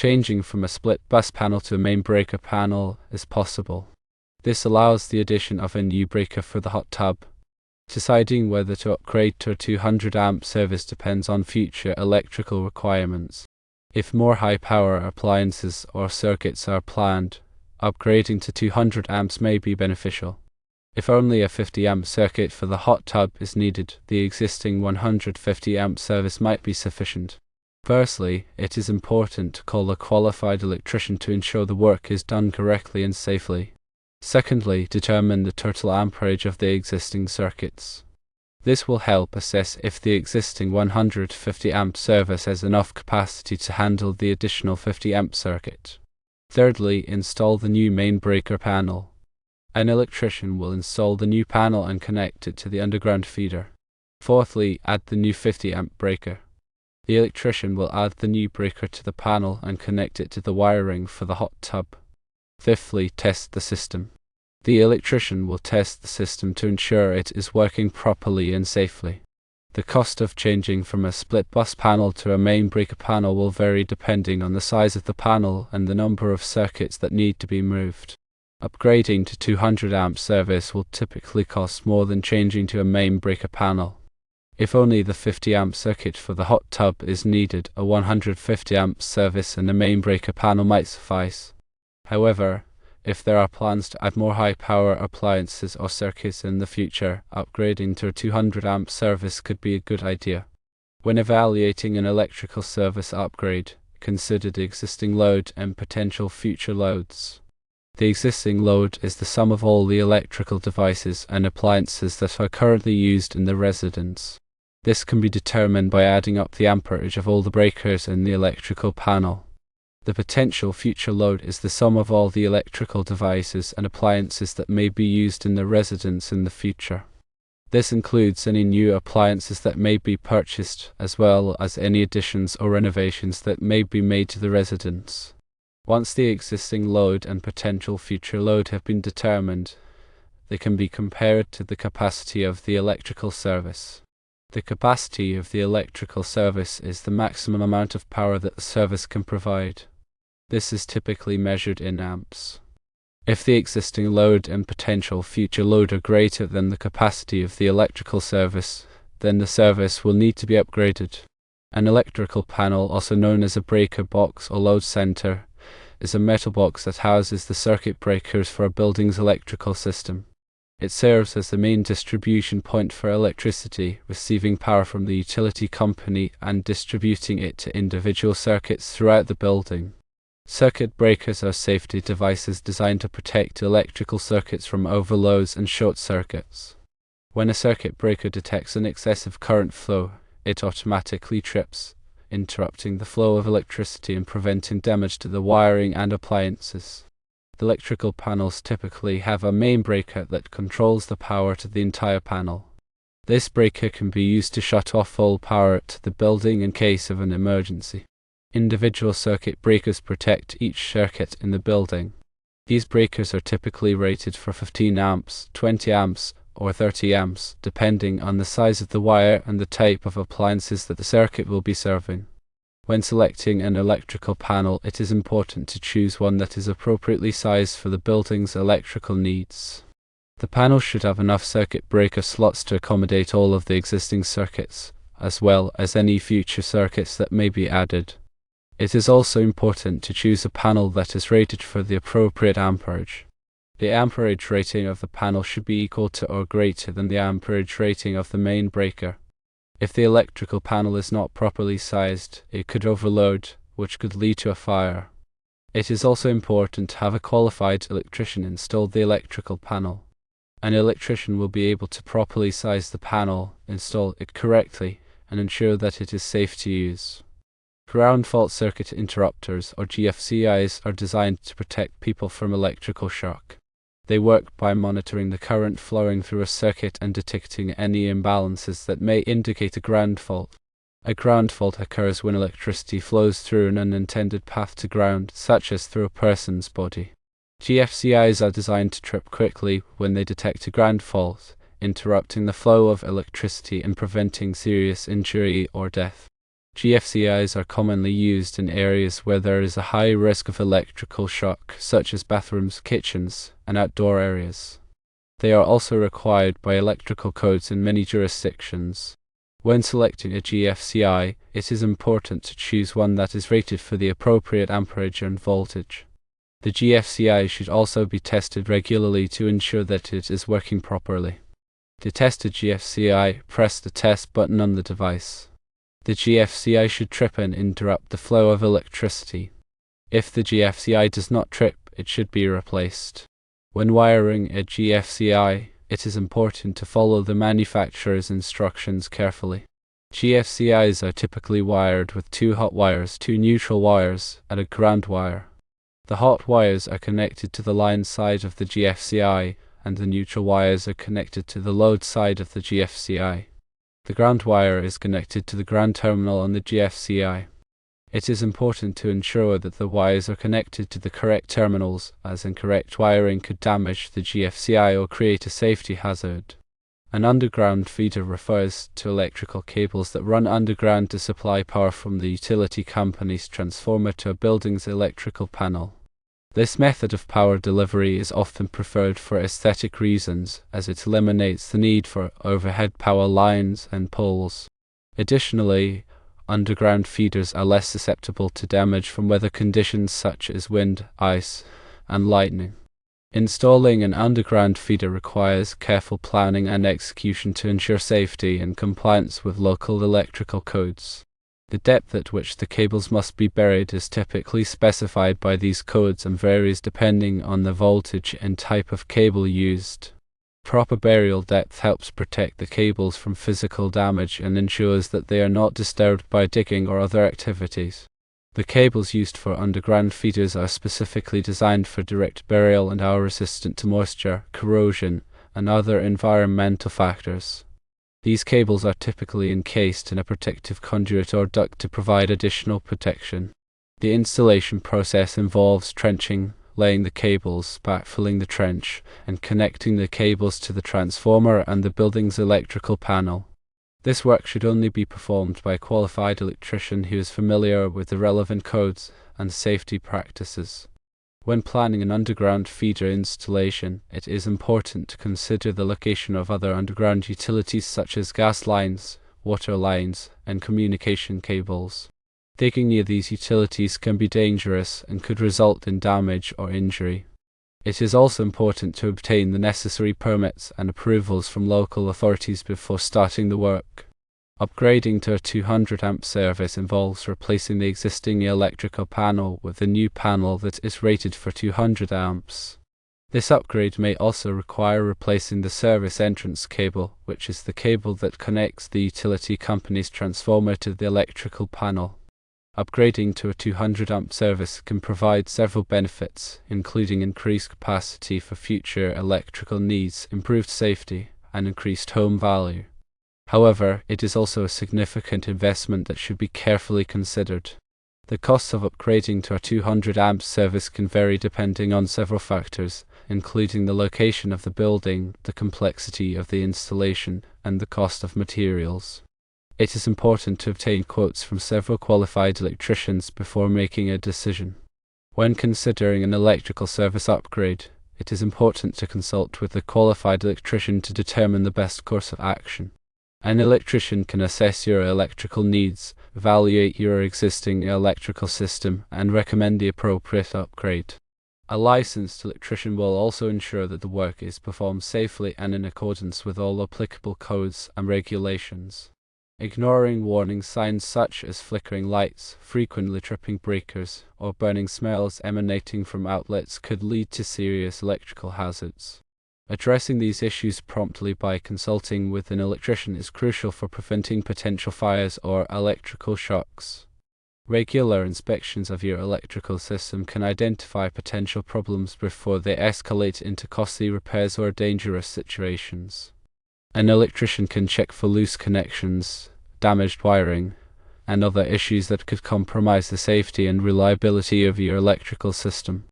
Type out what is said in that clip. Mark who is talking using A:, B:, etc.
A: Changing from a split bus panel to a main breaker panel is possible. This allows the addition of a new breaker for the hot tub. Deciding whether to upgrade to a 200 amp service depends on future electrical requirements. If more high-power appliances or circuits are planned, upgrading to 200 amps may be beneficial. If only a 50 amp circuit for the hot tub is needed, the existing 150 amp service might be sufficient. Firstly, it is important to call a qualified electrician to ensure the work is done correctly and safely. Secondly, determine the total amperage of the existing circuits. This will help assess if the existing 150 amp service has enough capacity to handle the additional 50 amp circuit. Thirdly, install the new main breaker panel. An electrician will install the new panel and connect it to the underground feeder. Fourthly, add the new 50 amp breaker. The electrician will add the new breaker to the panel and connect it to the wiring for the hot tub. Fifthly, test the system. The electrician will test the system to ensure it is working properly and safely. The cost of changing from a split bus panel to a main breaker panel will vary depending on the size of the panel and the number of circuits that need to be moved. Upgrading to 200 amp service will typically cost more than changing to a main breaker panel. If only the 50 amp circuit for the hot tub is needed, a 150 amp service and a main breaker panel might suffice. However, if there are plans to add more high-power appliances or circuits in the future, upgrading to a 200 amp service could be a good idea. When evaluating an electrical service upgrade, consider the existing load and potential future loads. The existing load is the sum of all the electrical devices and appliances that are currently used in the residence. This can be determined by adding up the amperage of all the breakers in the electrical panel. The potential future load is the sum of all the electrical devices and appliances that may be used in the residence in the future. This includes any new appliances that may be purchased, as well as any additions or renovations that may be made to the residence. Once the existing load and potential future load have been determined, they can be compared to the capacity of the electrical service. The capacity of the electrical service is the maximum amount of power that the service can provide. This is typically measured in amps. If the existing load and potential future load are greater than the capacity of the electrical service, then the service will need to be upgraded. An electrical panel, also known as a breaker box or load center, is a metal box that houses the circuit breakers for a building's electrical system. It serves as the main distribution point for electricity, receiving power from the utility company and distributing it to individual circuits throughout the building. Circuit breakers are safety devices designed to protect electrical circuits from overloads and short circuits. When a circuit breaker detects an excessive current flow, it automatically trips, interrupting the flow of electricity and preventing damage to the wiring and appliances. The electrical panels typically have a main breaker that controls the power to the entire panel. This breaker can be used to shut off all power to the building in case of an emergency. Individual circuit breakers protect each circuit in the building. These breakers are typically rated for 15 amps, 20 amps, or 30 amps, depending on the size of the wire and the type of appliances that the circuit will be serving. When selecting an electrical panel, it is important to choose one that is appropriately sized for the building's electrical needs. The panel should have enough circuit breaker slots to accommodate all of the existing circuits, as well as any future circuits that may be added. It is also important to choose a panel that is rated for the appropriate amperage. The amperage rating of the panel should be equal to or greater than the amperage rating of the main breaker. If the electrical panel is not properly sized, it could overload, which could lead to a fire. It is also important to have a qualified electrician install the electrical panel. An electrician will be able to properly size the panel, install it correctly, and ensure that it is safe to use. Ground fault circuit interrupters, or GFCIs, are designed to protect people from electrical shock. They work by monitoring the current flowing through a circuit and detecting any imbalances that may indicate a ground fault. A ground fault occurs when electricity flows through an unintended path to ground, such as through a person's body. GFCIs are designed to trip quickly when they detect a ground fault, interrupting the flow of electricity and preventing serious injury or death. GFCIs are commonly used in areas where there is a high risk of electrical shock, such as bathrooms, kitchens, and outdoor areas. They are also required by electrical codes in many jurisdictions. When selecting a GFCI, it is important to choose one that is rated for the appropriate amperage and voltage. The GFCI should also be tested regularly to ensure that it is working properly. To test a GFCI, press the test button on the device. The GFCI should trip and interrupt the flow of electricity. If the GFCI does not trip, it should be replaced. When wiring a GFCI, it is important to follow the manufacturer's instructions carefully. GFCIs are typically wired with 2 hot wires, 2 neutral wires, and a ground wire. The hot wires are connected to the line side of the GFCI, and the neutral wires are connected to the load side of the GFCI. The ground wire is connected to the ground terminal on the GFCI. It is important to ensure that the wires are connected to the correct terminals, as incorrect wiring could damage the GFCI or create a safety hazard. An underground feeder refers to electrical cables that run underground to supply power from the utility company's transformer to a building's electrical panel. This method of power delivery is often preferred for aesthetic reasons, as it eliminates the need for overhead power lines and poles. Additionally, underground feeders are less susceptible to damage from weather conditions such as wind, ice, and lightning. Installing an underground feeder requires careful planning and execution to ensure safety and compliance with local electrical codes. The depth at which the cables must be buried is typically specified by these codes and varies depending on the voltage and type of cable used. Proper burial depth helps protect the cables from physical damage and ensures that they are not disturbed by digging or other activities. The cables used for underground feeders are specifically designed for direct burial and are resistant to moisture, corrosion, and other environmental factors. These cables are typically encased in a protective conduit or duct to provide additional protection. The installation process involves trenching, laying the cables, backfilling the trench, and connecting the cables to the transformer and the building's electrical panel. This work should only be performed by a qualified electrician who is familiar with the relevant codes and safety practices. When planning an underground feeder installation, it is important to consider the location of other underground utilities such as gas lines, water lines, and communication cables. Digging near these utilities can be dangerous and could result in damage or injury. It is also important to obtain the necessary permits and approvals from local authorities before starting the work. Upgrading to a 200 amp service involves replacing the existing electrical panel with a new panel that is rated for 200 amps. This upgrade may also require replacing the service entrance cable, which is the cable that connects the utility company's transformer to the electrical panel. Upgrading to a 200 amp service can provide several benefits, including increased capacity for future electrical needs, improved safety, and increased home value. However, it is also a significant investment that should be carefully considered. The cost of upgrading to a 200 amp service can vary depending on several factors, including the location of the building, the complexity of the installation, and the cost of materials. It is important to obtain quotes from several qualified electricians before making a decision. When considering an electrical service upgrade, it is important to consult with a qualified electrician to determine the best course of action. An electrician can assess your electrical needs, evaluate your existing electrical system, and recommend the appropriate upgrade. A licensed electrician will also ensure that the work is performed safely and in accordance with all applicable codes and regulations. Ignoring warning signs such as flickering lights, frequently tripping breakers, or burning smells emanating from outlets could lead to serious electrical hazards. Addressing these issues promptly by consulting with an electrician is crucial for preventing potential fires or electrical shocks. Regular inspections of your electrical system can identify potential problems before they escalate into costly repairs or dangerous situations. An electrician can check for loose connections, damaged wiring, and other issues that could compromise the safety and reliability of your electrical system.